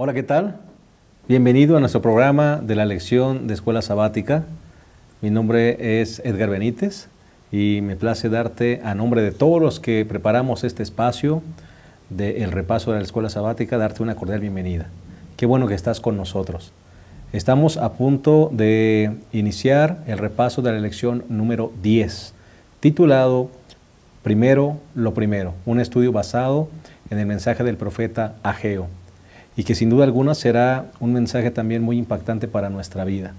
Hola, ¿qué tal? Bienvenido a nuestro programa de la lección de Escuela Sabática. Mi nombre es Edgar Benítez y me place darte, a nombre de todos los que preparamos este espacio del repaso de la Escuela Sabática, darte una cordial bienvenida. Qué bueno que estás con nosotros. Estamos a punto de iniciar el repaso de la lección número 10, titulado Primero lo primero, un estudio basado en el mensaje del profeta Ageo, y que sin duda alguna será un mensaje también muy impactante para nuestra vida.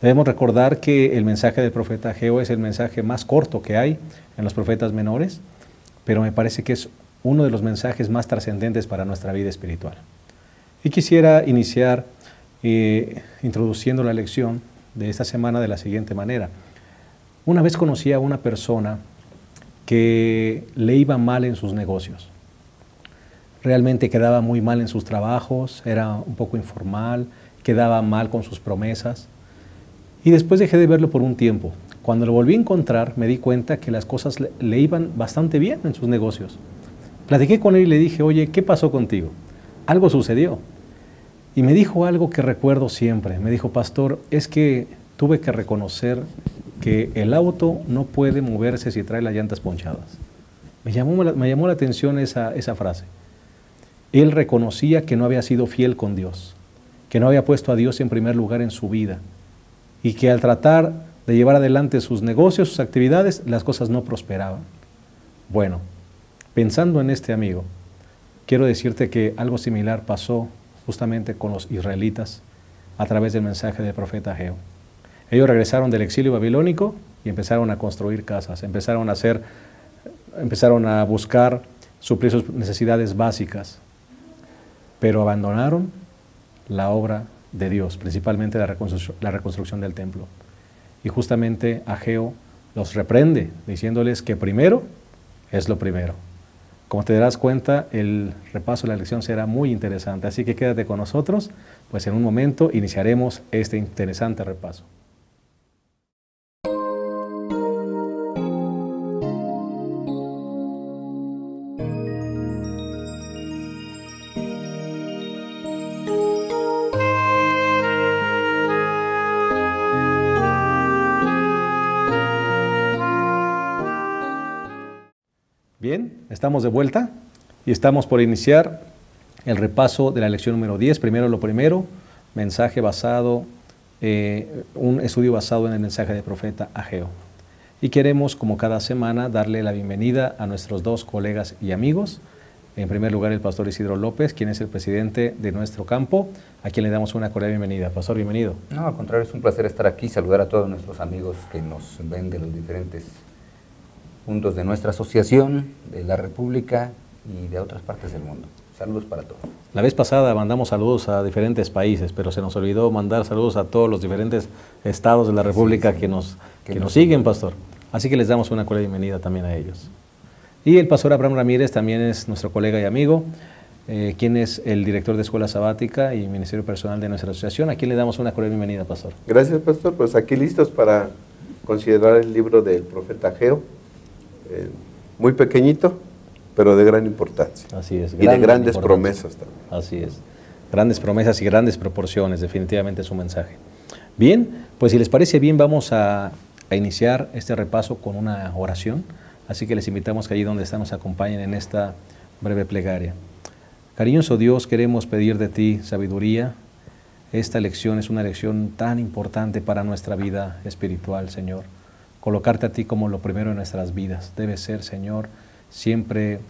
Debemos recordar que el mensaje del profeta Ageo es el mensaje más corto que hay en los profetas menores, pero me parece que es uno de los mensajes más trascendentes para nuestra vida espiritual. Y quisiera iniciar introduciendo la lección de esta semana de la siguiente manera. Una vez conocí a una persona que le iba mal en sus negocios. Realmente quedaba muy mal en sus trabajos, era un poco informal, quedaba mal con sus promesas. Y después dejé de verlo por un tiempo. Cuando lo volví a encontrar, me di cuenta que las cosas le iban bastante bien en sus negocios. Platiqué con él y le dije, oye, ¿qué pasó contigo? Algo sucedió. Y me dijo algo que recuerdo siempre. Me dijo, pastor, es que tuve que reconocer que el auto no puede moverse si trae las llantas ponchadas. Me llamó la atención esa frase. Él reconocía que no había sido fiel con Dios, que no había puesto a Dios en primer lugar en su vida y que al tratar de llevar adelante sus negocios, sus actividades, las cosas no prosperaban. Bueno, pensando en este amigo, quiero decirte que algo similar pasó justamente con los israelitas a través del mensaje del profeta Ageo. Ellos regresaron del exilio babilónico y empezaron a construir casas, empezaron a buscar suplir sus necesidades básicas, pero abandonaron la obra de Dios, principalmente la reconstrucción del templo. Y justamente Ageo los reprende, diciéndoles que primero es lo primero. Como te darás cuenta, el repaso de la lección será muy interesante, así que quédate con nosotros, pues en un momento iniciaremos este interesante repaso. Bien, estamos de vuelta y estamos por iniciar el repaso de la lección número 10. Primero lo primero, mensaje basado, un estudio basado en el mensaje del profeta Ageo. Y queremos, como cada semana, darle la bienvenida a nuestros dos colegas y amigos. En primer lugar, el pastor Isidro López, quien es el presidente de nuestro campo, a quien le damos una cordial bienvenida. Pastor, bienvenido. No, al contrario, es un placer estar aquí, saludar a todos nuestros amigos que nos ven de los diferentes puntos de nuestra asociación, de la República y de otras partes del mundo. Saludos para todos. La vez pasada mandamos saludos a diferentes países, pero se nos olvidó mandar saludos a todos los diferentes estados de la República que nos siguen, pastor. Así que les damos una cordial bienvenida también a ellos. Y el pastor Abraham Ramírez también es nuestro colega y amigo, quien es el director de Escuela Sabática y Ministerio Personal de nuestra asociación. A quien le damos una cordial bienvenida, pastor. Gracias, pastor. Pues aquí listos para considerar el libro del profeta Ageo. Muy pequeñito, pero de gran importancia. Así es. Y de grandes promesas también. Así es. Grandes promesas y grandes proporciones, definitivamente es un mensaje. Bien, pues si les parece bien, vamos a iniciar este repaso con una oración. Así que les invitamos que allí donde están nos acompañen en esta breve plegaria. Cariñoso Dios, queremos pedir de ti sabiduría. Esta lección es una lección tan importante para nuestra vida espiritual, Señor. Colocarte a ti como lo primero en nuestras vidas. Debe ser, Señor, siempre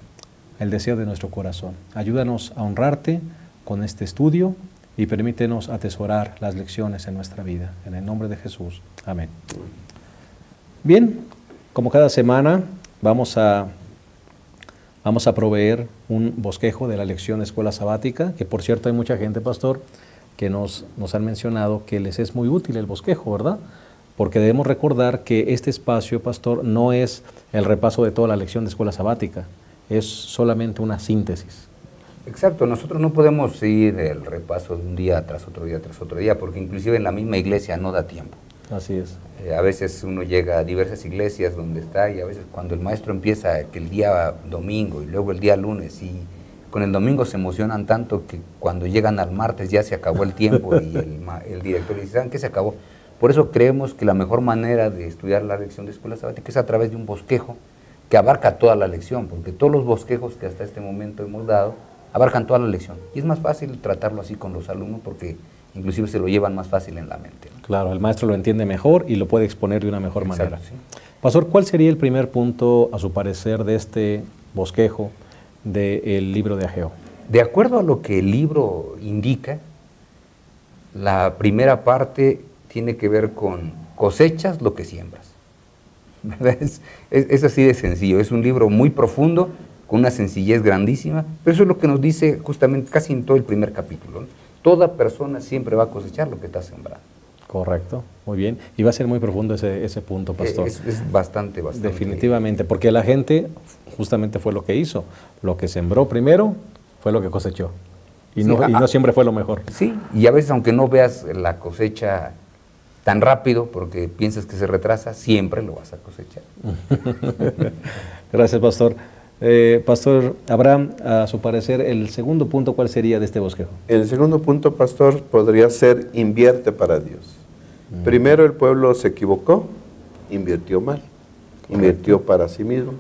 el deseo de nuestro corazón. Ayúdanos a honrarte con este estudio y permítenos atesorar las lecciones en nuestra vida. En el nombre de Jesús. Amén. Bien, como cada semana vamos a proveer un bosquejo de la lección de Escuela Sabática, que por cierto hay mucha gente, pastor, que nos han mencionado que les es muy útil el bosquejo, ¿verdad? Porque debemos recordar que este espacio, pastor, no es el repaso de toda la lección de Escuela Sabática, es solamente una síntesis. Exacto, nosotros no podemos ir el repaso de un día tras otro día, porque inclusive en la misma iglesia no da tiempo. Así es. A veces uno llega a diversas iglesias donde está y a veces cuando el maestro empieza que el día domingo y luego el día lunes y con el domingo se emocionan tanto que cuando llegan al martes ya se acabó el tiempo y el director dice, ¿saben qué? Se acabó. Por eso creemos que la mejor manera de estudiar la lección de escuela sabática es a través de un bosquejo que abarca toda la lección, porque todos los bosquejos que hasta este momento hemos dado abarcan toda la lección. Y es más fácil tratarlo así con los alumnos porque inclusive se lo llevan más fácil en la mente, ¿no? Claro, el maestro lo entiende mejor y lo puede exponer de una mejor Exacto, manera. sí. Pastor, ¿cuál sería el primer punto, a su parecer, de este bosquejo del libro de Ageo? De acuerdo a lo que el libro indica, la primera parte tiene que ver con cosechas lo que siembras. ¿Verdad? Es así de sencillo, es un libro muy profundo, con una sencillez grandísima, pero eso es lo que nos dice justamente casi en todo el primer capítulo, ¿no? Toda persona siempre va a cosechar lo que está sembrando. Correcto, muy bien. Y va a ser muy profundo ese punto, pastor. Es bastante. Definitivamente, porque la gente justamente fue lo que hizo. Lo que sembró primero fue lo que cosechó. Y, Sí, no siempre fue lo mejor. Sí, y a veces aunque no veas la cosecha tan rápido, porque piensas que se retrasa, siempre lo vas a cosechar. Gracias, pastor. Pastor Abraham, a su parecer, el segundo punto, ¿cuál sería de este bosquejo? El segundo punto, pastor, podría ser invierte para Dios. Primero el pueblo se equivocó, invirtió mal, invirtió para sí mismo,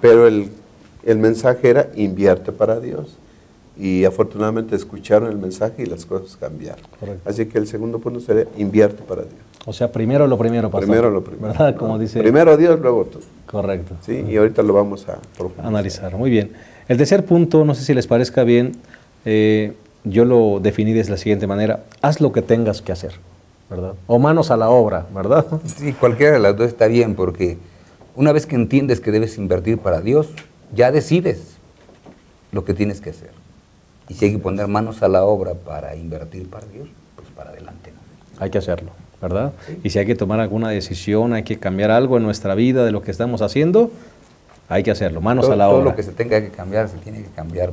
pero el mensaje era invierte para Dios. Y afortunadamente escucharon el mensaje y las cosas cambiaron. Correcto. Así que el segundo punto sería invierte para Dios. O sea, primero lo primero, pastor. Primero lo primero. ¿Verdad? Como dice. Primero Dios, luego tú. Correcto. ¿Sí? Y ahorita lo vamos a profundizar. Analizar, muy bien. El tercer punto, no sé si les parezca bien, yo lo definí de la siguiente manera: haz lo que tengas que hacer, ¿verdad? O manos a la obra, ¿verdad? Sí, cualquiera de las dos está bien, porque una vez que entiendes que debes invertir para Dios, ya decides lo que tienes que hacer. Y si hay que poner manos a la obra para invertir para Dios, pues para adelante, ¿no? Hay que hacerlo, ¿verdad? Sí. Y si hay que tomar alguna decisión, hay que cambiar algo en nuestra vida de lo que estamos haciendo, hay que hacerlo, manos a la obra. Todo lo que se tenga que cambiar, se tiene que cambiar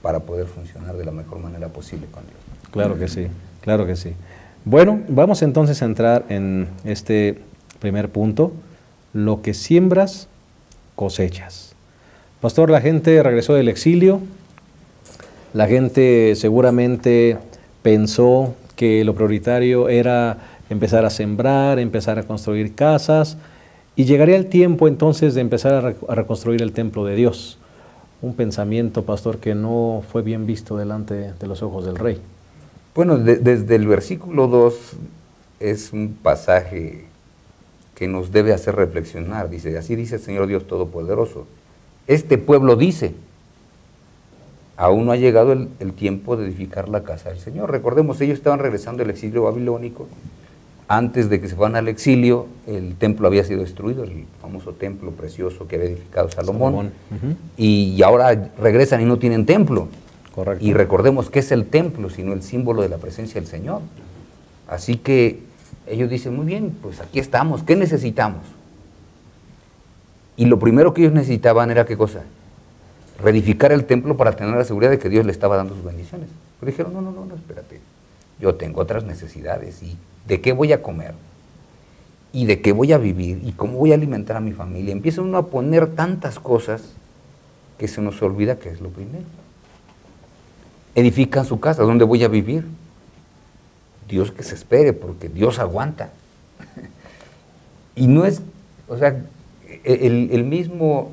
para poder funcionar de la mejor manera posible con Dios. Claro que sí, claro que sí. Bueno, vamos entonces a entrar en este primer punto: lo que siembras, cosechas. Pastor, la gente regresó del exilio, la gente seguramente pensó que lo prioritario era empezar a sembrar, empezar a construir casas, y llegaría el tiempo entonces de empezar a reconstruir el templo de Dios. Un pensamiento, pastor, que no fue bien visto delante de los ojos del rey. Bueno, desde el versículo 2 es un pasaje que nos debe hacer reflexionar. Dice, así dice el Señor Dios Todopoderoso: este pueblo dice, aún no ha llegado el tiempo de edificar la casa del Señor. Recordemos, ellos estaban regresando del exilio babilónico. Antes de que se fueran al exilio, el templo había sido destruido, el famoso templo precioso que había edificado Salomón. Uh-huh. Y ahora regresan y no tienen templo. Correcto. Y recordemos, ¿qué es el templo sino el símbolo de la presencia del Señor? Así que ellos dicen, muy bien, pues aquí estamos, ¿qué necesitamos? Y lo primero que ellos necesitaban era, ¿qué cosa? Reedificar el templo para tener la seguridad de que Dios le estaba dando sus bendiciones. Pero dijeron, no, espérate, yo tengo otras necesidades, y ¿de qué voy a comer? ¿Y de qué voy a vivir? ¿Y cómo voy a alimentar a mi familia? Empieza uno a poner tantas cosas que se nos olvida que es lo primero. Edifican su casa, ¿dónde voy a vivir? Dios que se espere, porque Dios aguanta. Y no es, o sea, el mismo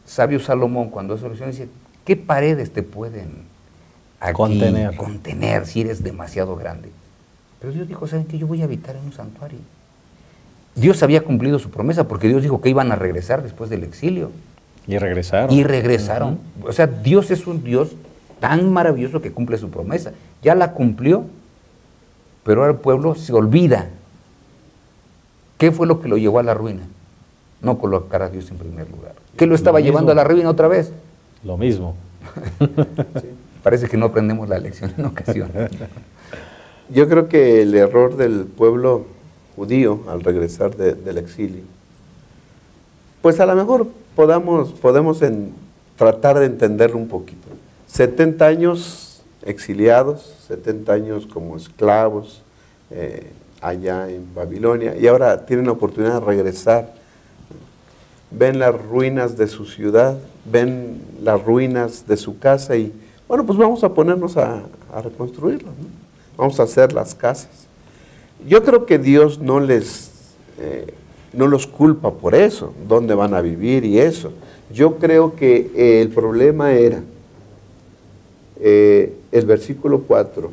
sabio Salomón, cuando hace oración, dice, ¿qué paredes te pueden aquí contener si eres demasiado grande? Pero Dios dijo, ¿saben qué? Yo voy a habitar en un santuario. Dios había cumplido su promesa, porque Dios dijo que iban a regresar después del exilio. Y regresaron. Y regresaron. Uh-huh. O sea, Dios es un Dios tan maravilloso que cumple su promesa. Ya la cumplió, pero ahora el pueblo se olvida. ¿Qué fue lo que lo llevó a la ruina? No colocar a Dios en primer lugar. ¿Qué lo estaba llevando a la ruina otra vez? Lo mismo. Sí, parece que no aprendemos la lección en ocasiones. Yo creo que el error del pueblo judío al regresar del exilio, pues a lo mejor podemos tratar de entenderlo un poquito. 70 años exiliados, 70 años como esclavos allá en Babilonia, y ahora tienen la oportunidad de regresar. ven las ruinas de su ciudad, ven las ruinas de su casa y, bueno, pues vamos a ponernos a reconstruirlo, ¿no? Vamos a hacer las casas. Yo creo que Dios no los culpa por eso, dónde van a vivir y eso. Yo creo que el problema era el versículo 4,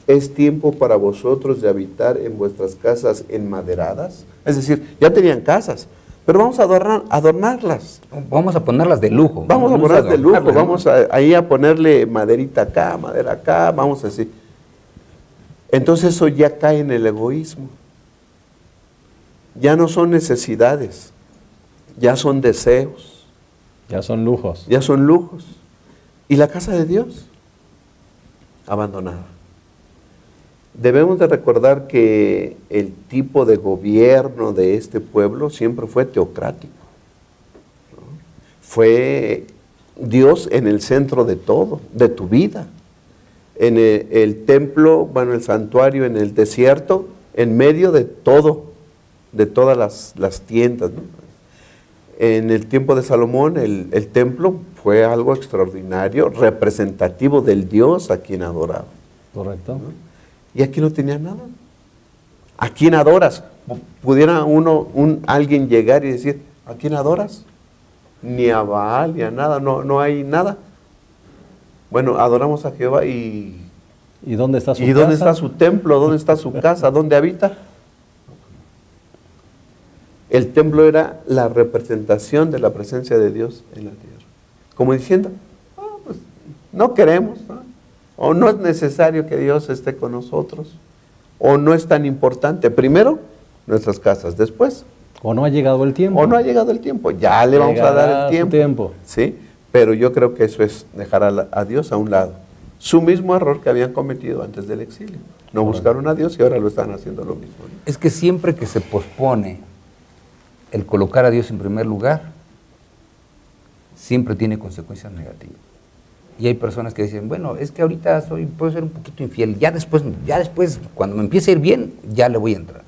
es tiempo para vosotros de habitar en vuestras casas enmaderadas. Es decir, ya tenían casas, pero vamos a adornarlas. Vamos a ponerlas de lujo. Vamos a ponerlas de lujo, ¿no? vamos ahí a ponerle maderita acá, madera acá, vamos así. Entonces eso ya cae en el egoísmo. Ya no son necesidades, ya son deseos. Ya son lujos. Ya son lujos. ¿Y la casa de Dios? Abandonada. Debemos de recordar que el tipo de gobierno de este pueblo siempre fue teocrático, ¿no? Fue Dios en el centro de todo, de tu vida. En el templo, bueno, el santuario en el desierto, en medio de todo, de todas las tiendas, ¿no? En el tiempo de Salomón, el templo fue algo extraordinario, representativo del Dios a quien adoraba. Correcto. ¿No? Y aquí no tenía nada. ¿A quién adoras? Pudiera alguien llegar y decir, ¿a quién adoras? Ni a Baal, ni a nada, no hay nada. Bueno, adoramos a Jehová y dónde está su ¿y casa? dónde está su templo? ¿Dónde está su casa? ¿Dónde habita? El templo era la representación de la presencia de Dios en la tierra. Como diciendo, pues, no queremos, ¿no? O no es necesario que Dios esté con nosotros, o no es tan importante. Primero, nuestras casas, después. O no ha llegado el tiempo. O no ha llegado el tiempo, ya le vamos a dar el tiempo. ¿Sí? Pero yo creo que eso es dejar a Dios a un lado. Su mismo error que habían cometido antes del exilio. No buscaron a Dios y ahora lo están haciendo lo mismo, ¿no? Es que siempre que se pospone el colocar a Dios en primer lugar, siempre tiene consecuencias negativas. Y hay personas que dicen, bueno, es que ahorita puedo ser un poquito infiel, ya después, cuando me empiece a ir bien, ya le voy a entrar.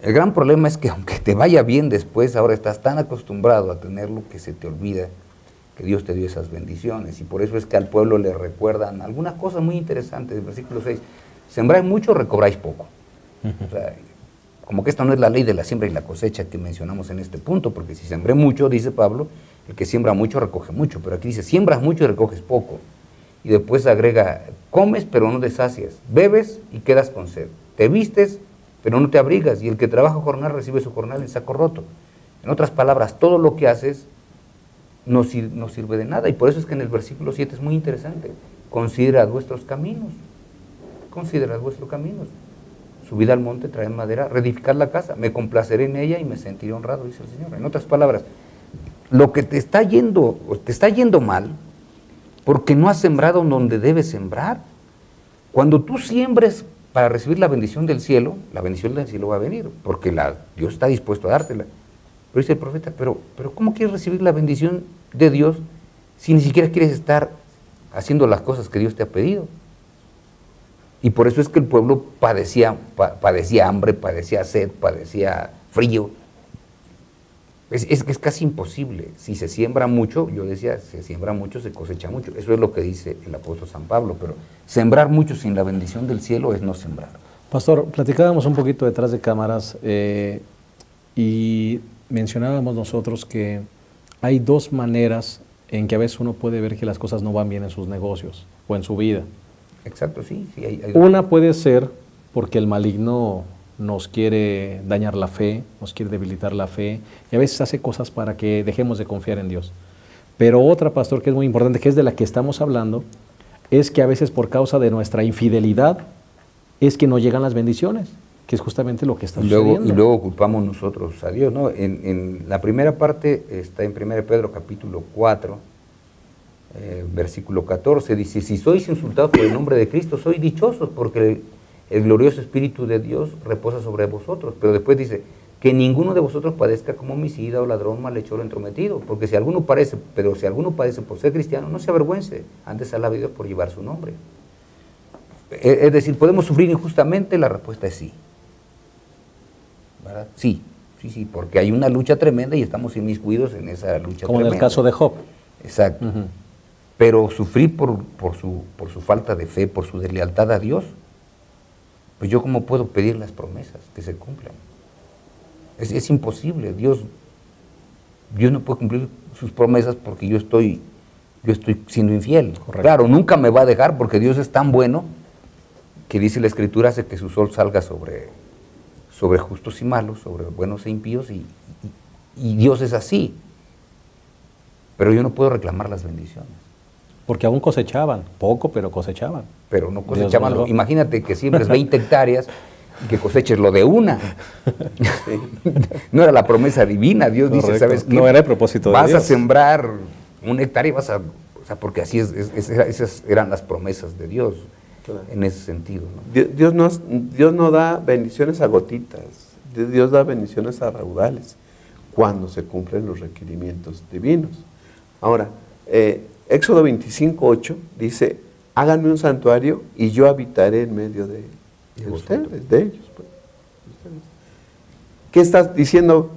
El gran problema es que aunque te vaya bien después, ahora estás tan acostumbrado a tenerlo que se te olvida que Dios te dio esas bendiciones. Y por eso es que al pueblo le recuerdan algunas cosas muy interesantes. El versículo 6, sembráis mucho, recobráis poco. O sea, como que esta no es la ley de la siembra y la cosecha que mencionamos en este punto, porque si sembré mucho, dice Pablo, el que siembra mucho recoge mucho, pero aquí dice, siembras mucho y recoges poco. Y después agrega, comes pero no te sacias, bebes y quedas con sed, te vistes pero no te abrigas, y el que trabaja jornal recibe su jornal en saco roto. En otras palabras, todo lo que haces no sirve de nada, y por eso es que en el versículo 7 es muy interesante, considerad vuestros caminos, subid al monte, traed madera, reedificad la casa, me complaceré en ella y me sentiré honrado, dice el Señor. En otras palabras, lo que te está yendo mal, porque no has sembrado donde debes sembrar. Cuando tú siembres para recibir la bendición del cielo va a venir, porque Dios está dispuesto a dártela. Pero dice el profeta, pero ¿cómo quieres recibir la bendición de Dios si ni siquiera quieres estar haciendo las cosas que Dios te ha pedido? Y por eso es que el pueblo padecía hambre, padecía sed, padecía frío. Es casi imposible. Si se siembra mucho, yo decía, se siembra mucho, se cosecha mucho. Eso es lo que dice el apóstol San Pablo, pero sembrar mucho sin la bendición del cielo es no sembrar. Pastor, platicábamos un poquito detrás de cámaras y mencionábamos nosotros que hay dos maneras en que a veces uno puede ver que las cosas no van bien en sus negocios o en su vida. Exacto, sí. Hay Una puede ser porque el maligno nos quiere dañar la fe, nos quiere debilitar la fe, y a veces hace cosas para que dejemos de confiar en Dios. Pero otra, pastor, que es muy importante, que es de la que estamos hablando, es que a veces por causa de nuestra infidelidad es que no llegan las bendiciones, que es justamente lo que está sucediendo. Y luego culpamos nosotros a Dios, ¿no? En la primera parte está en 1 Pedro capítulo 4, versículo 14, dice, si sois insultados por el nombre de Cristo, sois dichosos, porque el glorioso Espíritu de Dios reposa sobre vosotros. Pero después dice, que ninguno de vosotros padezca como homicida o ladrón, malhechor o entrometido, porque si alguno padece por ser cristiano, no se avergüence, antes alabe a Dios por llevar su nombre. Es decir, ¿podemos sufrir injustamente? La respuesta es sí. ¿Verdad? Sí, sí, porque hay una lucha tremenda y estamos inmiscuidos en esa lucha Como tremenda. en el caso de Job. Exacto. Pero sufrir por su falta de fe, por su deslealtad a Dios, pues yo cómo puedo pedir las promesas que se cumplan. Es imposible. Dios no puede cumplir sus promesas porque yo estoy siendo infiel. Correcto. Claro, nunca me va a dejar porque Dios es tan bueno que dice la Escritura, hace que su sol salga sobre justos y malos, sobre buenos e impíos, y Dios es así. Pero yo no puedo reclamar las bendiciones. Porque aún cosechaban, poco, pero cosechaban. Pero no cosechaban. Dios, Imagínate que siembres 20 hectáreas y que coseches lo de una. No era la promesa divina. Dios Correcto. dice, ¿sabes qué? No era el propósito de Vas Dios. a sembrar 1 hectárea y vas a... O sea, porque así esas eran las promesas de Dios, Claro. en ese sentido, ¿no? Dios no da bendiciones a gotitas, Dios da bendiciones a raudales, cuando se cumplen los requerimientos divinos. Ahora, Éxodo 25:8 dice, háganme un santuario y yo habitaré en medio de ustedes, de ellos. Pues, ustedes. ¿Qué estás diciendo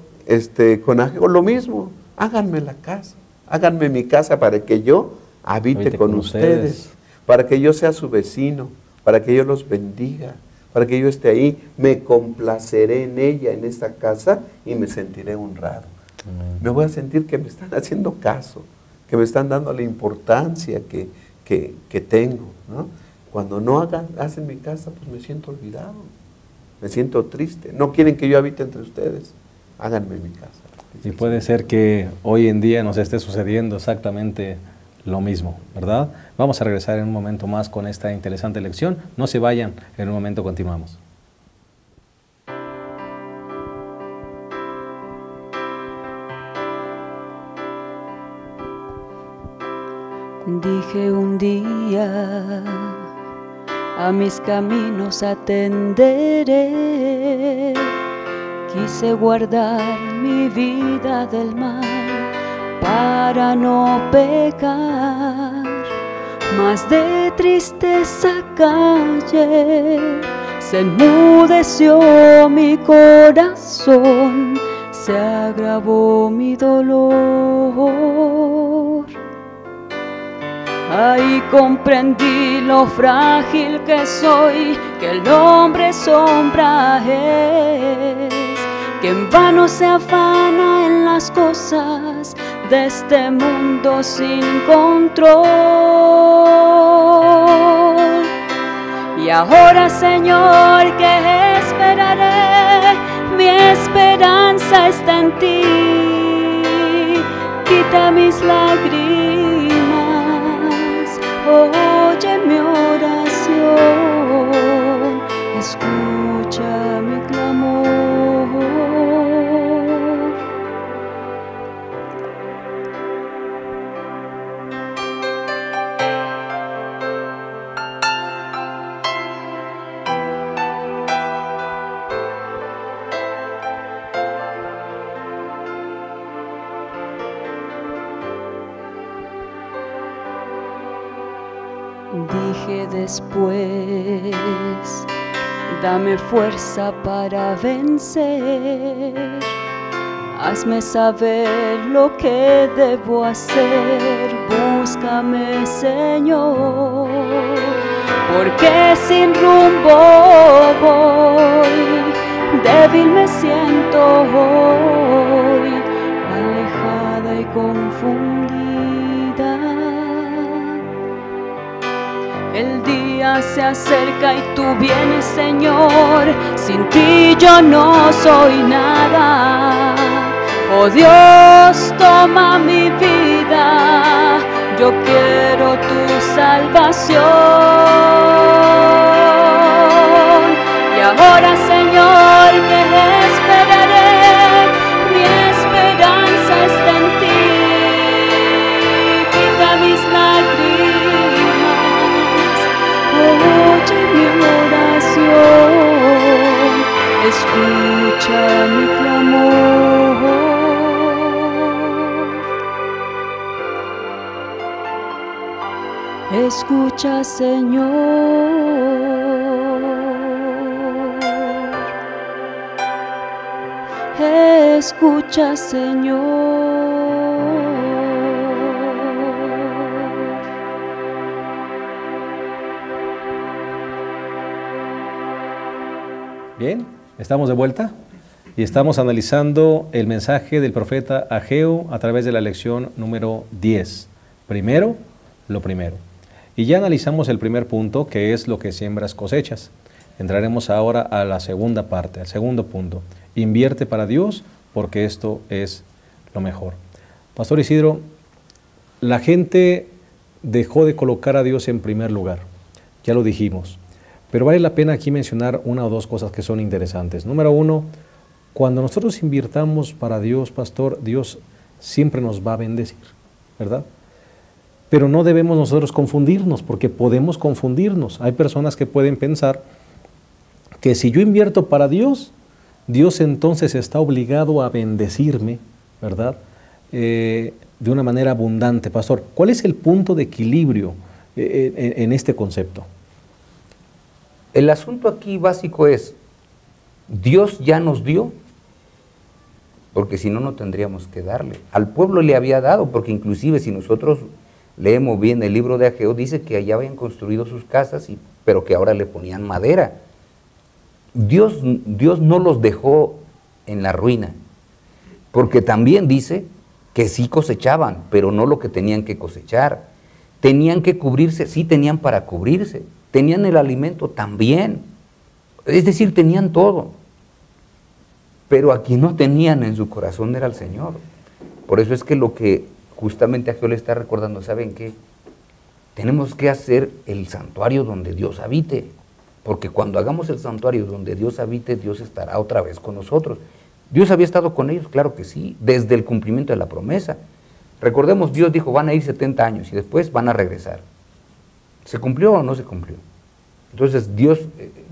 con Ageo? Lo mismo, háganme la casa, háganme mi casa para que yo habite con ustedes, para que yo sea su vecino, para que yo los bendiga, para que yo esté ahí, me complaceré en ella, en esta casa, y me sentiré honrado. Me voy a sentir que me están haciendo caso, que me están dando la importancia que tengo, ¿no? Cuando no hacen mi casa, pues me siento olvidado, me siento triste. No quieren que yo habite entre ustedes, háganme mi casa. Y puede ser que hoy en día nos esté sucediendo exactamente lo mismo, ¿verdad? Vamos a regresar en un momento más con esta interesante lección. No se vayan, en un momento continuamos. Dije un día, a mis caminos atenderé. Quise guardar mi vida del mal para no pecar, mas de tristeza callé, se enmudeció mi corazón, se agravó mi dolor. Ahí comprendí lo frágil que soy, que el hombre sombra es, que en vano se afana en las cosas de este mundo sin control. Y ahora, Señor, ¿qué esperaré? Mi esperanza está en ti. Quita mis lágrimas, oye mi oración, escucha mi clamor. Dije después, dame fuerza para vencer, hazme saber lo que debo hacer, búscame, Señor, porque sin rumbo voy, débil me siento hoy, alejada y confundida. El día se acerca y tú vienes, Señor, sin ti yo no soy nada. Oh Dios, toma mi vida, yo quiero tu salvación. Y ahora, Señor, ¿qué esperaré? Mi esperanza está en ti. Quita mis lágrimas, oye mi oración, escucha mi clamor. Escucha, Señor. escucha, Señor. Bien, estamos de vuelta y estamos analizando el mensaje del profeta Ageo a través de la lección número 10. Primero, lo primero. Y ya analizamos el primer punto, que es lo que siembras cosechas. Entraremos ahora a la segunda parte, al segundo punto. Invierte para Dios, porque esto es lo mejor. Pastor Isidro, la gente dejó de colocar a Dios en primer lugar. Ya lo dijimos. Pero vale la pena aquí mencionar una o dos cosas que son interesantes. Número uno, cuando nosotros invirtamos para Dios, pastor, Dios siempre nos va a bendecir, ¿verdad? Pero no debemos nosotros confundirnos, porque podemos confundirnos. Hay personas que pueden pensar que si yo invierto para Dios, Dios entonces está obligado a bendecirme, ¿verdad? De una manera abundante. Pastor, ¿cuál es el punto de equilibrio en este concepto? El asunto aquí básico es, Dios ya nos dio, porque si no, no tendríamos que darle. Al pueblo le había dado, porque inclusive si nosotros leemos bien el libro de Ageo, dice que allá habían construido sus casas, pero que ahora le ponían madera. Dios no los dejó en la ruina, porque también dice que sí cosechaban, pero no lo que tenían que cosechar. Tenían que cubrirse, sí tenían para cubrirse. Tenían el alimento también, es decir, tenían todo, pero a quien no tenían en su corazón era el Señor. Por eso es que lo que justamente Ageo le está recordando, ¿saben qué? Tenemos que hacer el santuario donde Dios habite, porque cuando hagamos el santuario donde Dios habite, Dios estará otra vez con nosotros. Dios había estado con ellos, claro que sí, desde el cumplimiento de la promesa. Recordemos, Dios dijo, van a ir 70 años y después van a regresar. ¿Se cumplió o no se cumplió? Entonces Dios,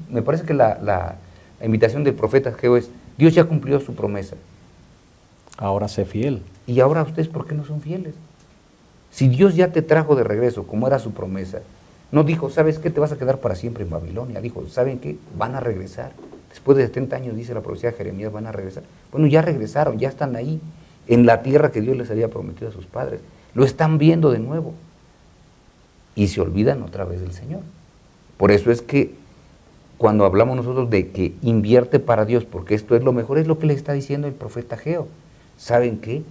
me parece que la invitación del profeta Ageo es, Dios ya cumplió su promesa. Ahora sé fiel. Y ahora ustedes, ¿por qué no son fieles? Si Dios ya te trajo de regreso, como era su promesa, no dijo, ¿sabes qué? Te vas a quedar para siempre en Babilonia. Dijo, ¿saben qué? Van a regresar. Después de 70 años, dice la profecía de Jeremías, van a regresar. Bueno, ya regresaron, ya están ahí, en la tierra que Dios les había prometido a sus padres. Lo están viendo de nuevo. Y se olvidan otra vez del Señor. Por eso es que cuando hablamos nosotros de que invierte para Dios, porque esto es lo mejor, es lo que le está diciendo el profeta Ageo. ¿Saben qué?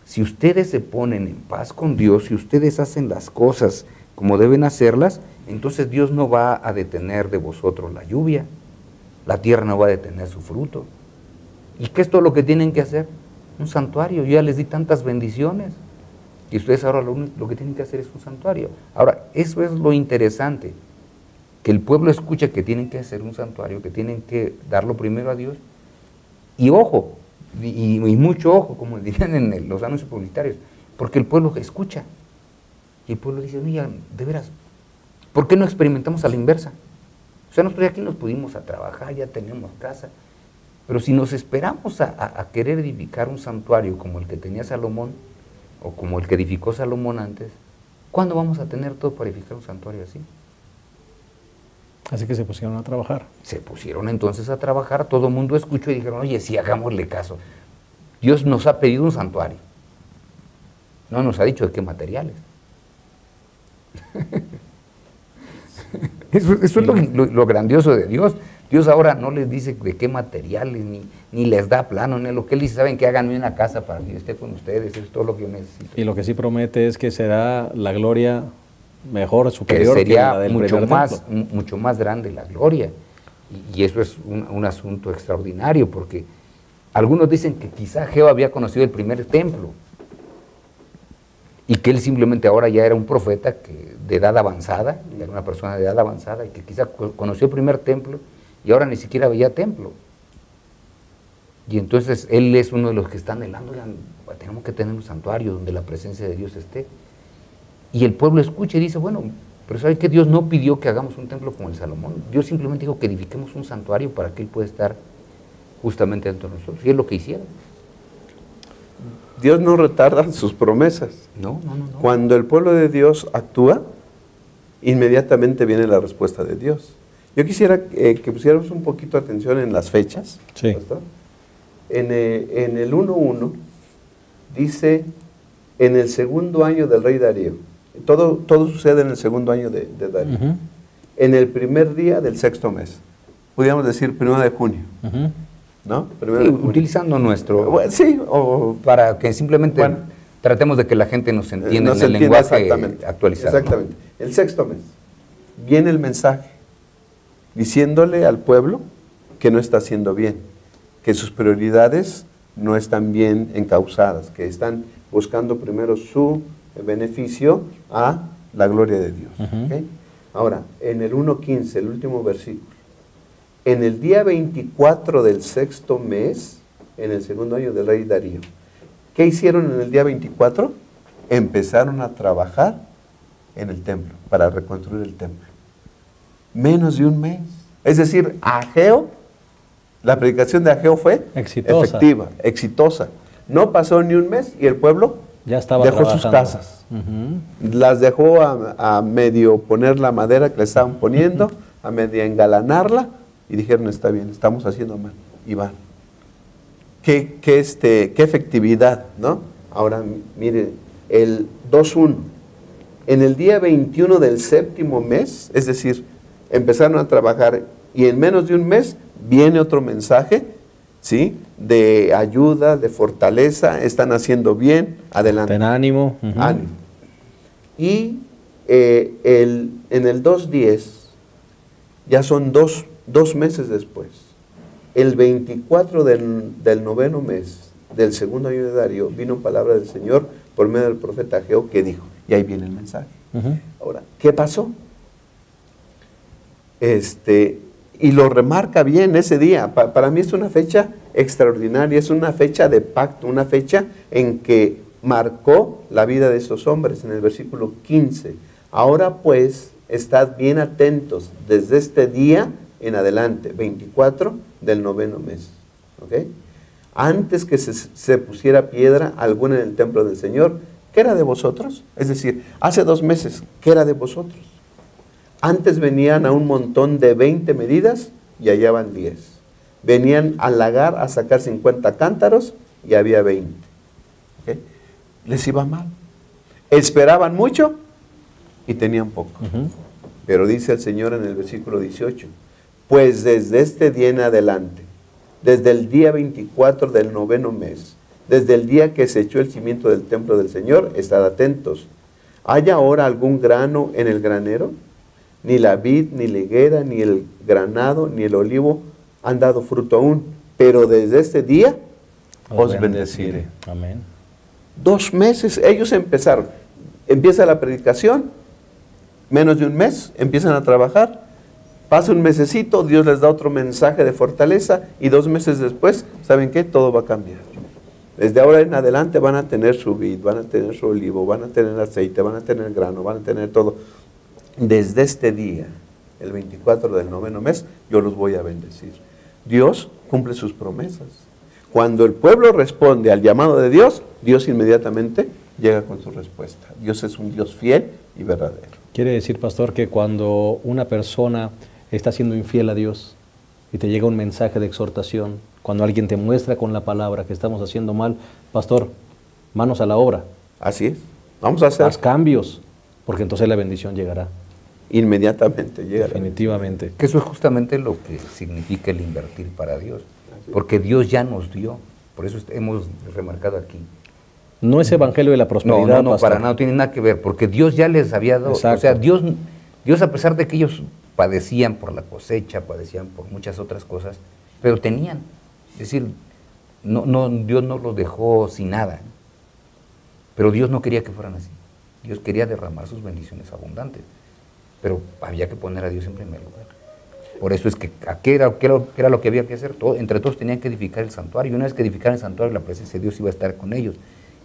Si ustedes se ponen en paz con Dios, si ustedes hacen las cosas como deben hacerlas, entonces Dios no va a detener de vosotros la lluvia, la tierra no va a detener su fruto. ¿Y qué es todo lo que tienen que hacer? Un santuario. Yo ya les di tantas bendiciones. Y ustedes ahora lo que tienen que hacer es un santuario. Ahora, eso es lo interesante, que el pueblo escucha que tienen que hacer un santuario, que tienen que darlo primero a Dios. Y ojo, y mucho ojo, como dirían en los anuncios publicitarios, porque el pueblo escucha. Y el pueblo dice, oye, de veras, ¿por qué no experimentamos a la inversa? O sea, nosotros aquí nos pudimos a trabajar, ya tenemos casa, pero si nos esperamos a querer edificar un santuario como el que tenía Salomón, o como el que edificó Salomón antes, ¿cuándo vamos a tener todo para edificar un santuario así? Así que se pusieron a trabajar. Se pusieron entonces a trabajar, todo el mundo escuchó y dijeron, oye, sí, hagámosle caso. Dios nos ha pedido un santuario. No nos ha dicho de qué materiales. Eso es lo grandioso de Dios. Dios ahora no les dice de qué materiales, ni les da plano, ni lo que Él dice, saben que háganme una casa para que yo esté con ustedes, eso es todo lo que yo necesito. Y lo que sí promete es que será la gloria mejor, superior, que sería que la del mucho más grande la gloria. Y eso es un asunto extraordinario, porque algunos dicen que quizá Ageo había conocido el primer templo, y que él simplemente ahora ya era un profeta de edad avanzada, era una persona de edad avanzada, y que quizá conoció el primer templo, y ahora ni siquiera veía templo. Y entonces él es uno de los que están anhelando, tenemos que tener un santuario donde la presencia de Dios esté. Y el pueblo escucha y dice, bueno, pero ¿saben qué? Dios no pidió que hagamos un templo como el Salomón. Dios simplemente dijo que edifiquemos un santuario para que Él pueda estar justamente dentro de nosotros. Y es lo que hicieron. Dios no retarda sus promesas. No. Cuando el pueblo de Dios actúa, inmediatamente viene la respuesta de Dios. Yo quisiera que pusiéramos un poquito de atención en las fechas, sí, ¿pastor? en el 1.1 dice, en el segundo año del rey Darío. Todo sucede en el segundo año de Darío. En el primer día del sexto mes. Podríamos decir 1 de junio. ¿No? Sí, utilizando nuestro... Bueno, sí, o... Para que simplemente tratemos de que la gente nos entienda en el lenguaje actualizado. Exactamente. El sexto mes. Viene el mensaje diciéndole al pueblo que no está haciendo bien, que sus prioridades no están bien encauzadas, que están buscando primero su beneficio a la gloria de Dios. ¿Okay? Ahora, en el 1.15, el último versículo, en el día 24 del sexto mes, en el segundo año del rey Darío, ¿qué hicieron en el día 24? Empezaron a trabajar en el templo, para reconstruir el templo. Menos de un mes. Es decir, Ageo, la predicación de Ageo fue efectiva, exitosa. No pasó ni un mes y el pueblo ya estaba dejó trabajando. sus casas. Las dejó a medio poner la madera que le estaban poniendo, a medio engalanarla, y dijeron, está bien, estamos haciendo mal, y van. Qué efectividad, ¿no? Ahora, miren, el 2.1, en el día 21 del séptimo mes, es decir, empezaron a trabajar, y en menos de un mes viene otro mensaje, ¿sí? De ayuda, de fortaleza, están haciendo bien, adelante. Ten ánimo. Ánimo. Y en el 2.10, ya son dos meses después, el 24 del noveno mes del segundo año de Darío, vino palabra del Señor por medio del profeta Ageo que dijo, y ahí viene el mensaje. Ahora, ¿qué pasó? Y lo remarca bien ese día. Para mí es una fecha extraordinaria, es una fecha de pacto, una fecha en que marcó la vida de estos hombres, en el versículo 15. Ahora pues, estad bien atentos desde este día en adelante, 24 del noveno mes. ¿Okay? Antes que se pusiera piedra alguna en el templo del Señor, ¿qué era de vosotros? Es decir, hace 2 meses, ¿qué era de vosotros? Antes venían a un montón de 20 medidas y allá van 10. Venían al lagar a sacar 50 cántaros y había 20. ¿Okay? Les iba mal. Esperaban mucho y tenían poco. Pero dice el Señor en el versículo 18, pues desde este día en adelante, desde el día 24 del noveno mes, desde el día que se echó el cimiento del templo del Señor, estad atentos. ¿Hay ahora algún grano en el granero? Ni la vid, ni la higuera, ni el granado, ni el olivo han dado fruto aún, pero desde este día os bendeciré. Amén. 2 meses, ellos empezaron. Empieza la predicación, menos de un mes, empiezan a trabajar, pasa un mesecito, Dios les da otro mensaje de fortaleza, y 2 meses después, ¿saben qué? Todo va a cambiar. Desde ahora en adelante van a tener su vid, van a tener su olivo, van a tener aceite, van a tener grano, van a tener todo. Desde este día, el 24 del noveno mes, yo los voy a bendecir. Dios cumple sus promesas. Cuando el pueblo responde al llamado de Dios, Dios inmediatamente llega con su respuesta. Dios es un Dios fiel y verdadero. Quiere decir, pastor, que cuando una persona está siendo infiel a Dios y te llega un mensaje de exhortación, cuando alguien te muestra con la palabra que estamos haciendo mal, pastor, manos a la obra. Así es. Vamos a hacer. Haz cambios, porque entonces la bendición llegará. Inmediatamente llega. Definitivamente. Que eso es justamente lo que significa el invertir para Dios. Porque Dios ya nos dio. Por eso hemos remarcado aquí. No es evangelio de la prosperidad, no, pastor. para nada, no tiene nada que ver. Porque Dios ya les había dado. Exacto. O sea, Dios, a pesar de que ellos padecían por la cosecha, padecían por muchas otras cosas, pero tenían. Es decir, Dios no los dejó sin nada. Pero Dios no quería que fueran así. Dios quería derramar sus bendiciones abundantes. Pero había que poner a Dios en primer lugar. Por eso es que, ¿qué era lo que había que hacer? Entre todos tenían que edificar el santuario. Y una vez que edificaran el santuario, la presencia de Dios iba a estar con ellos.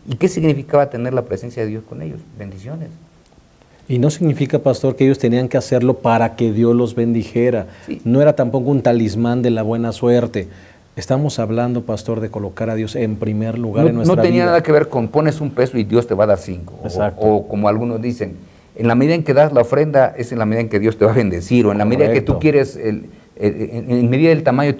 ¿Y qué significaba tener la presencia de Dios con ellos? Bendiciones. Y no significa, pastor, que ellos tenían que hacerlo para que Dios los bendijera. Sí. No era tampoco un talismán de la buena suerte. Estamos hablando, pastor, de colocar a Dios en primer lugar en nuestra vida. No tenía nada que ver con pones un peso y Dios te va a dar 5. O como algunos dicen, en la medida en que das la ofrenda es en la medida en que Dios te va a bendecir, o en la medida que tú quieres en medida del tamaño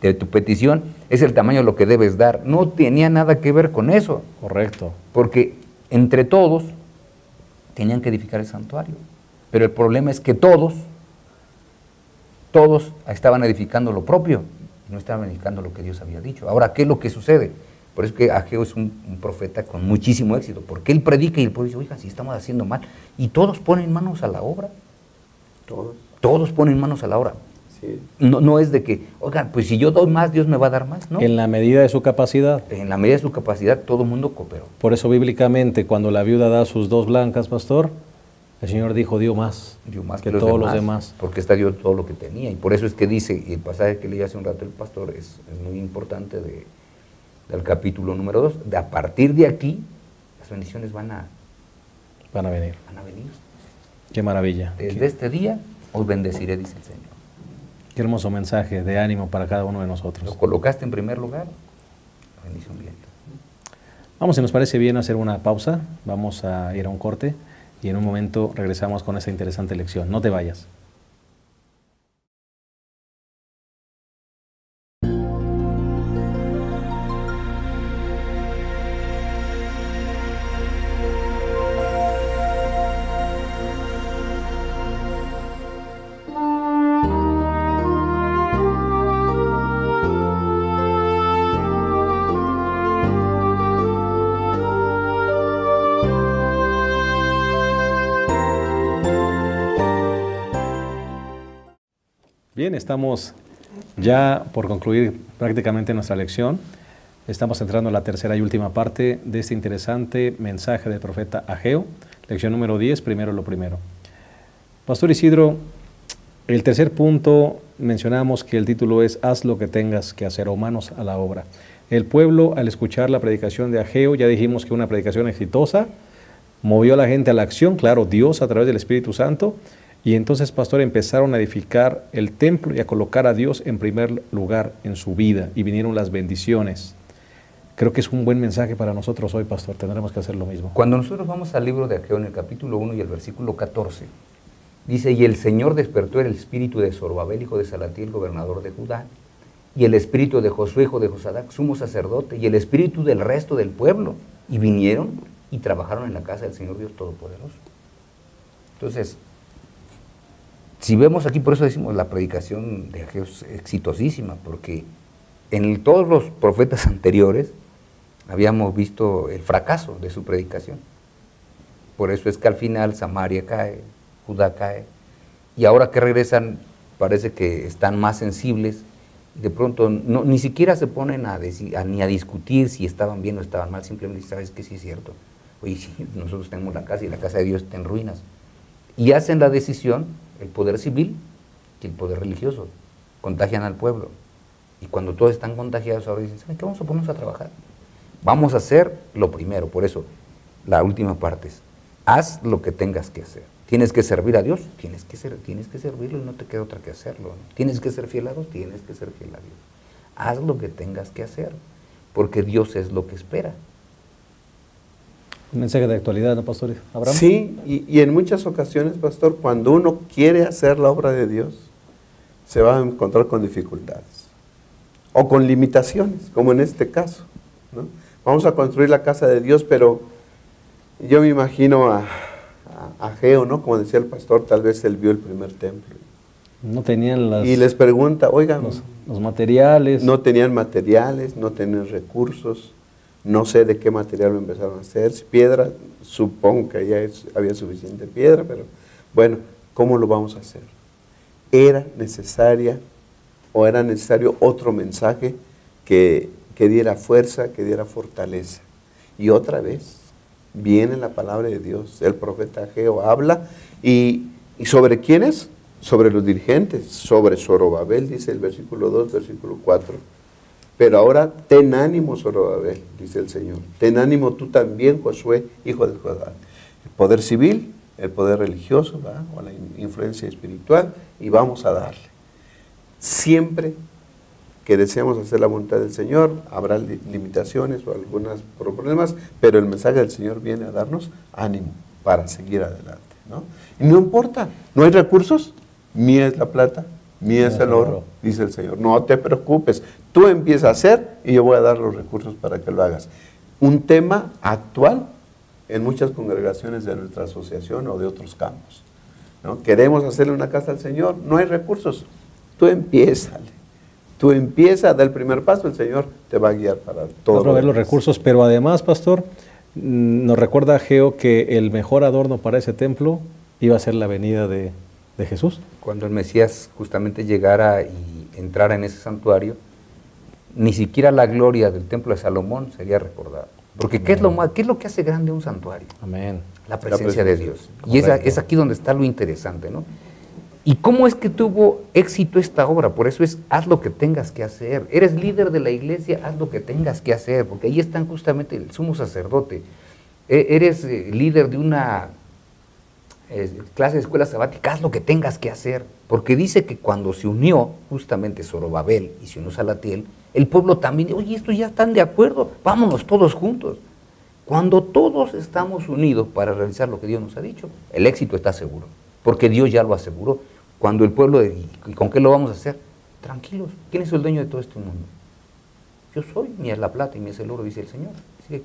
de tu petición, es el tamaño de lo que debes dar. No tenía nada que ver con eso. Correcto. Porque entre todos tenían que edificar el santuario. Pero el problema es que todos estaban edificando lo propio, no estaban edificando lo que Dios había dicho. Ahora, ¿qué es lo que sucede? Por eso es que Ageo es un profeta con muchísimo éxito, porque él predica y el pueblo dice, oiga, si estamos haciendo mal, y todos ponen manos a la obra. Todos ponen manos a la obra. Sí. No es de que, oigan, pues si yo doy más, Dios me va a dar más, ¿no? En la medida de su capacidad. En la medida de su capacidad, todo el mundo cooperó. Por eso bíblicamente, cuando la viuda da sus 2 blancas, pastor, el Señor dijo, dio más que todos los demás. Porque esta dio todo lo que tenía. Y por eso es que dice, y el pasaje que leí hace un rato el pastor es muy importante del capítulo número 2. A partir de aquí, las bendiciones van a venir. venir. Qué maravilla. Desde este día os bendeciré, dice el Señor. Qué hermoso mensaje de ánimo para cada uno de nosotros. Lo colocaste en primer lugar, la bendición viene. Vamos, si nos parece bien, hacer una pausa. Vamos a ir a un corte y en un momento regresamos con esa interesante lección. No te vayas. Bien, estamos ya por concluir prácticamente nuestra lección. Estamos entrando en la tercera y última parte de este interesante mensaje del profeta Ageo, lección número 10, primero lo primero. Pastor Isidro, el tercer punto mencionamos que el título es Haz lo que tengas que hacer, o manos a la obra. El pueblo, al escuchar la predicación de Ageo, ya dijimos que una predicación exitosa, movió a la gente a la acción, claro, Dios a través del Espíritu Santo. Y entonces, pastor, empezaron a edificar el templo y a colocar a Dios en primer lugar en su vida. Y vinieron las bendiciones. Creo que es un buen mensaje para nosotros hoy, pastor. Tendremos que hacer lo mismo. Cuando nosotros vamos al libro de Ageo, en el capítulo 1 y el versículo 14, dice, y el Señor despertó el espíritu de Zorobabel, hijo de Salatiel, gobernador de Judá, y el espíritu de Josué, hijo de Josadac, sumo sacerdote, y el espíritu del resto del pueblo. Y vinieron y trabajaron en la casa del Señor Dios Todopoderoso. Entonces, si vemos aquí, por eso decimos, la predicación de Ageo es exitosísima, porque en todos los profetas anteriores habíamos visto el fracaso de su predicación. Por eso es que al final Samaria cae, Judá cae, y ahora que regresan parece que están más sensibles, y de pronto ni siquiera se ponen ni a discutir si estaban bien o estaban mal, simplemente sabes que sí es cierto. Oye, sí, nosotros tenemos la casa y la casa de Dios está en ruinas. Y hacen la decisión, el poder civil y el poder religioso, contagian al pueblo. Y cuando todos están contagiados, ahora dicen, ¿saben qué? Vamos a ponernos a trabajar. Vamos a hacer lo primero. Por eso, la última parte es, haz lo que tengas que hacer. Tienes que servir a Dios, tienes que servirlo y no te queda otra que hacerlo, ¿no? Tienes que ser fiel a Dios, tienes que ser fiel a Dios. Haz lo que tengas que hacer, porque Dios es lo que espera. Un mensaje de actualidad, ¿no, pastor Abraham? Sí, y en muchas ocasiones, pastor, cuando uno quiere hacer la obra de Dios, se va a encontrar con dificultades o con limitaciones, como en este caso, ¿no? Vamos a construir la casa de Dios, pero yo me imagino a Ageo, ¿no? Como decía el pastor, tal vez él vio el primer templo. No tenían y les pregunta, oigan, los materiales. No tenían materiales, no tenían recursos. No sé de qué material lo empezaron a hacer. Piedra, supongo que ya había suficiente piedra, pero bueno, ¿cómo lo vamos a hacer? Era necesario otro mensaje que diera fuerza, que diera fortaleza. Y otra vez, viene la palabra de Dios. El profeta Ageo habla, y ¿sobre quiénes? Sobre los dirigentes, sobre Zorobabel, dice el versículo 2, versículo 4. Pero ahora ten ánimo, Zorobabel, dice el Señor. Ten ánimo tú también, Josué, hijo de Judá. El poder civil, el poder religioso, ¿verdad? O la influencia espiritual, y vamos a darle. Siempre que deseamos hacer la voluntad del Señor, habrá limitaciones o algunos problemas, pero el mensaje del Señor viene a darnos ánimo para seguir adelante, ¿no? Y no importa, ¿no hay recursos? Mía es la plata, Mío es el oro, dice el Señor. No te preocupes, tú empieza a hacer y yo voy a dar los recursos para que lo hagas. Un tema actual en muchas congregaciones de nuestra asociación o de otros campos, ¿no? Queremos hacerle una casa al Señor, no hay recursos. Tú empiézale. Tú empieza, da el primer paso, el Señor te va a guiar para todo. Va a ver los recursos, pero además, pastor, nos recuerda Geo que el mejor adorno para ese templo iba a ser la venida de Jesús. Cuando el Mesías justamente llegara y entrara en ese santuario, ni siquiera la gloria del templo de Salomón sería recordada. Porque ¿qué es lo que hace grande un santuario? Amén. La presencia de Dios. Correcto. Y es aquí donde está lo interesante, ¿no? ¿Y cómo es que tuvo éxito esta obra? Por eso es, haz lo que tengas que hacer. Eres líder de la iglesia, haz lo que tengas que hacer, porque ahí están justamente el sumo sacerdote. Eres líder de una clase de escuela sabática, haz lo que tengas que hacer. Porque dice que cuando se unió justamente Zorobabel y se unió Salatiel, el pueblo también, oye, estos ya están de acuerdo, vámonos todos juntos. Cuando todos estamos unidos para realizar lo que Dios nos ha dicho, el éxito está seguro, porque Dios ya lo aseguró. Cuando el pueblo, ¿y con qué lo vamos a hacer? Tranquilos, ¿quién es el dueño de todo este mundo? Yo soy, mía es la plata y mía es el oro, dice el Señor. Así que,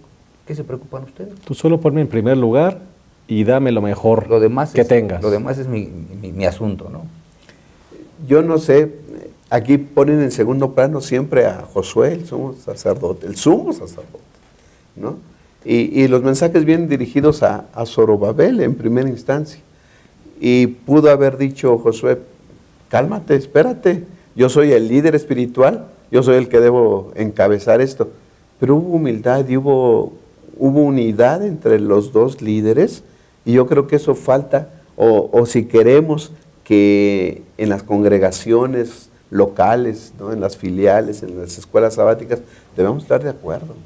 ¿qué se preocupan ustedes? Tú solo ponme en primer lugar y dame lo mejor Lo demás que tengas. Lo demás es mi asunto, ¿no? Yo no sé, aquí ponen en segundo plano siempre a Josué, el sumo sacerdote, ¿no? Y los mensajes vienen dirigidos a Zorobabel en primera instancia. Y pudo haber dicho Josué, cálmate, espérate, yo soy el líder espiritual, yo soy el que debo encabezar esto. Pero hubo humildad y hubo unidad entre los dos líderes, y yo creo que eso falta, o si queremos que en las congregaciones locales, ¿no? En las filiales, en las escuelas sabáticas, debemos estar de acuerdo.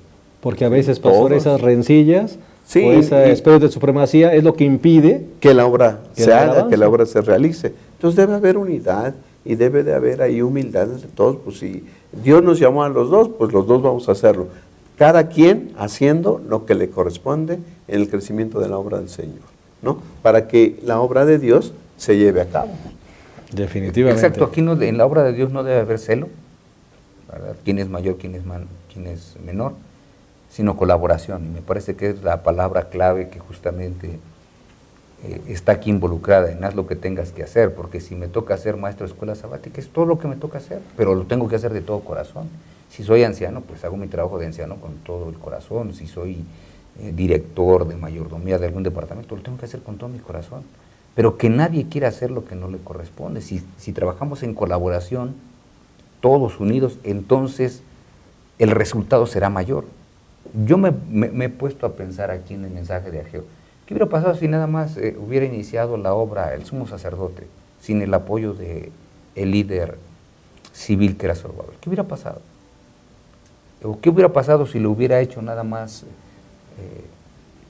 Porque a veces, pastor, Todos. esas rencillas Sí, o ese espíritu de supremacía es lo que impide que la obra Que se la haga, avance. que la obra se realice. Entonces debe haber unidad y debe de haber ahí humildad entre todos. Pues si Dios nos llamó a los dos, pues los dos vamos a hacerlo. Cada quien haciendo lo que le corresponde en el crecimiento de la obra del Señor, ¿no? Para que la obra de Dios se lleve a cabo. definitivamente. Exacto, aquí no, en la obra de Dios no debe haber celo, ¿verdad? ¿Quién es mayor, quién es menor? Sino colaboración. Y me parece que es la palabra clave que justamente está aquí involucrada en haz lo que tengas que hacer, porque si me toca ser maestro de escuela sabática, es todo lo que me toca hacer, pero lo tengo que hacer de todo corazón. Si soy anciano, pues hago mi trabajo de anciano con todo el corazón. Si soy director de mayordomía de algún departamento, lo tengo que hacer con todo mi corazón. Pero que nadie quiera hacer lo que no le corresponde. Si trabajamos en colaboración, todos unidos, entonces el resultado será mayor. Yo me he puesto a pensar aquí en el mensaje de Ageo, ¿qué hubiera pasado si nada más hubiera iniciado la obra el sumo sacerdote, sin el apoyo del líder civil que era Zorobabel? ¿Qué hubiera pasado? ¿O qué hubiera pasado si lo hubiera hecho nada más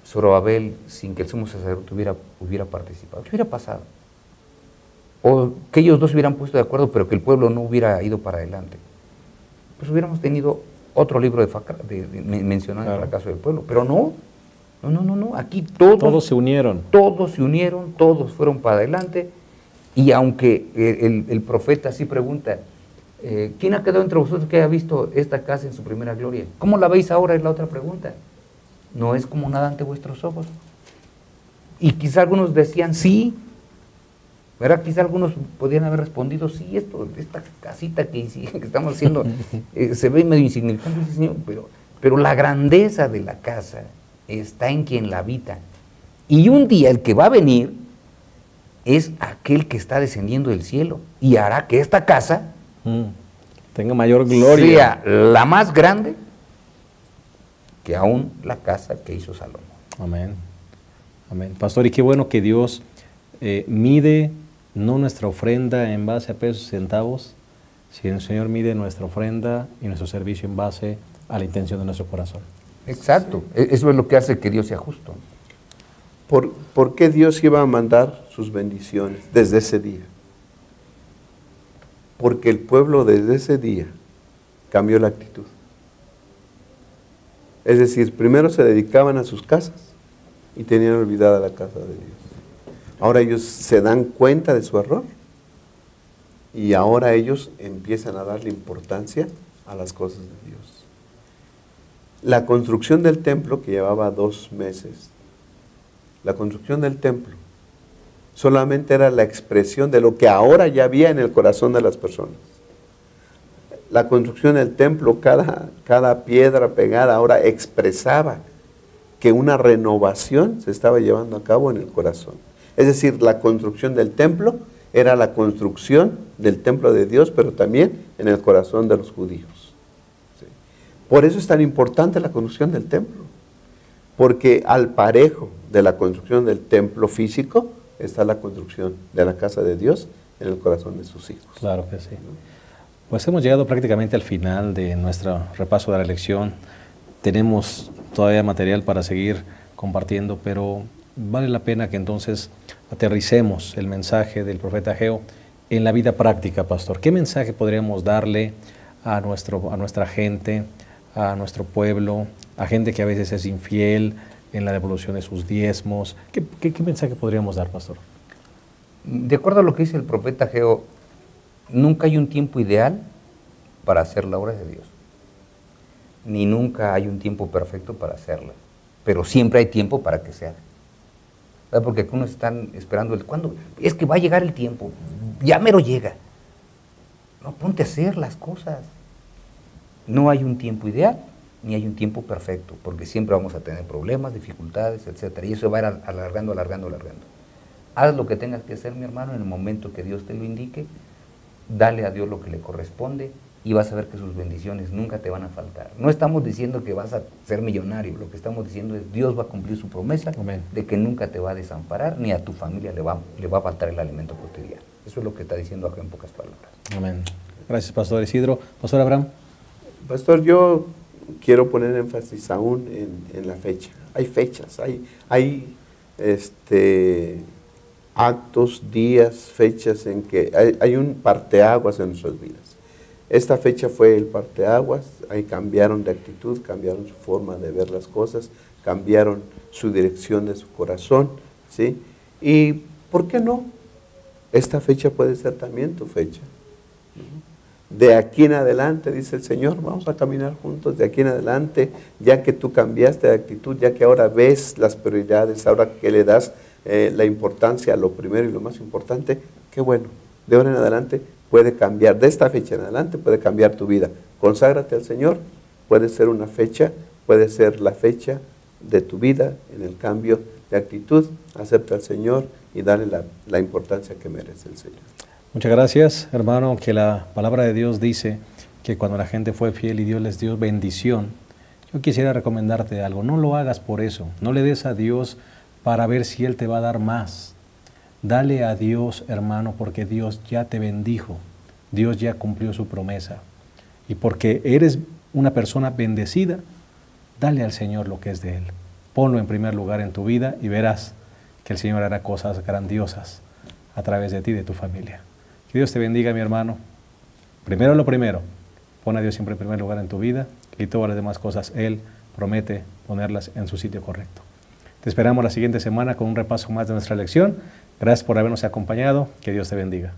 Zorobabel sin que el sumo sacerdote hubiera participado? ¿Qué hubiera pasado? O que ellos dos se hubieran puesto de acuerdo, pero que el pueblo no hubiera ido para adelante. Pues hubiéramos tenido otro libro mencionando el fracaso del pueblo. Pero no, aquí Todos se unieron. Todos se unieron, todos fueron para adelante. Y aunque el profeta sí pregunta, ¿quién ha quedado entre vosotros que haya visto esta casa en su primera gloria? ¿Cómo la veis ahora? Es la otra pregunta. ¿No es como nada ante vuestros ojos? Y quizá algunos decían sí, ¿verdad? Quizá algunos podrían haber respondido sí, esta casita que estamos haciendo se ve medio insignificante, sí, señor, pero la grandeza de la casa está en quien la habita. Y un día el que va a venir es aquel que está descendiendo del cielo y hará que esta casa tenga mayor gloria. sea la más grande que aún la casa que hizo Salomón. Amén. Amén. Pastor, y qué bueno que Dios mide no nuestra ofrenda en base a pesos y centavos, sino el Señor mide nuestra ofrenda y nuestro servicio en base a la intención de nuestro corazón. Exacto. Eso es lo que hace que Dios sea justo. ¿Por qué Dios iba a mandar sus bendiciones desde ese día? Porque el pueblo desde ese día cambió la actitud. Es decir, primero se dedicaban a sus casas y tenían olvidada la casa de Dios. Ahora ellos se dan cuenta de su error Y ahora ellos empiezan a darle importancia a las cosas de Dios. La construcción del templo, que llevaba 2 meses, la construcción del templo solamente era la expresión de lo que ahora ya había en el corazón de las personas. La construcción del templo, cada piedra pegada ahora expresaba que una renovación se estaba llevando a cabo en el corazón. Es decir, la construcción del templo era la construcción del templo de Dios, pero también en el corazón de los judíos. ¿Sí? Por eso es tan importante la construcción del templo, porque al parejo de la construcción del templo físico está la construcción de la casa de Dios en el corazón de sus hijos. Claro que sí. Pues hemos llegado prácticamente al final de nuestro repaso de la lección. Tenemos todavía material para seguir compartiendo, pero vale la pena que entonces aterricemos el mensaje del profeta Ageo en la vida práctica, pastor. ¿Qué mensaje podríamos darle a nuestra gente, a nuestro pueblo, a gente que a veces es infiel en la devolución de sus diezmos? ¿Qué mensaje podríamos dar, pastor? De acuerdo a lo que dice el profeta Ageo, nunca hay un tiempo ideal para hacer la obra de Dios, ni nunca hay un tiempo perfecto para hacerla, pero siempre hay tiempo para que se haga. ¿Verdad? Porque algunos están esperando ¿cuándo? Es que va a llegar el tiempo, ya mero llega. No, ponte a hacer las cosas. No hay un tiempo ideal, ni hay un tiempo perfecto, porque siempre vamos a tener problemas, dificultades, etc. Y eso va a ir alargando. Haz lo que tengas que hacer, mi hermano, en el momento que Dios te lo indique. Dale a Dios lo que le corresponde y vas a ver que sus bendiciones nunca te van a faltar. No estamos diciendo que vas a ser millonario, lo que estamos diciendo es Dios va a cumplir su promesa. Amén. De que nunca te va a desamparar, ni a tu familia le va a faltar el alimento cotidiano. Eso es lo que está diciendo acá en pocas palabras. Amén. Gracias, pastor Isidro. Pastor Abraham. Pastor, yo quiero poner énfasis aún en la fecha. Hay fechas, hay actos, días, fechas en que hay un parteaguas en nuestras vidas. Esta fecha fue el parteaguas, ahí cambiaron de actitud, cambiaron su forma de ver las cosas, cambiaron su dirección de su corazón, ¿sí? Y ¿por qué no? Esta fecha puede ser también tu fecha. De aquí en adelante, dice el Señor, vamos a caminar juntos, de aquí en adelante, ya que tú cambiaste de actitud, ya que ahora ves las prioridades, ahora que le das la importancia a lo primero y lo más importante, qué bueno, de ahora en adelante puede cambiar, de esta fecha en adelante puede cambiar tu vida. Conságrate al Señor, puede ser una fecha, puede ser la fecha de tu vida en el cambio de actitud. Acepta al Señor y dale la importancia que merece el Señor. Muchas gracias, hermano, que la palabra de Dios dice que cuando la gente fue fiel y Dios les dio bendición, yo quisiera recomendarte algo, no lo hagas por eso, no le des a Dios para ver si Él te va a dar más. Dale a Dios, hermano, porque Dios ya te bendijo, Dios ya cumplió su promesa. Y porque eres una persona bendecida, dale al Señor lo que es de Él. Ponlo en primer lugar en tu vida y verás que el Señor hará cosas grandiosas a través de ti y de tu familia. Que Dios te bendiga, mi hermano. Primero lo primero, pon a Dios siempre en primer lugar en tu vida y todas las demás cosas Él promete ponerlas en su sitio correcto. Te esperamos la siguiente semana con un repaso más de nuestra lección. Gracias por habernos acompañado. Que Dios te bendiga.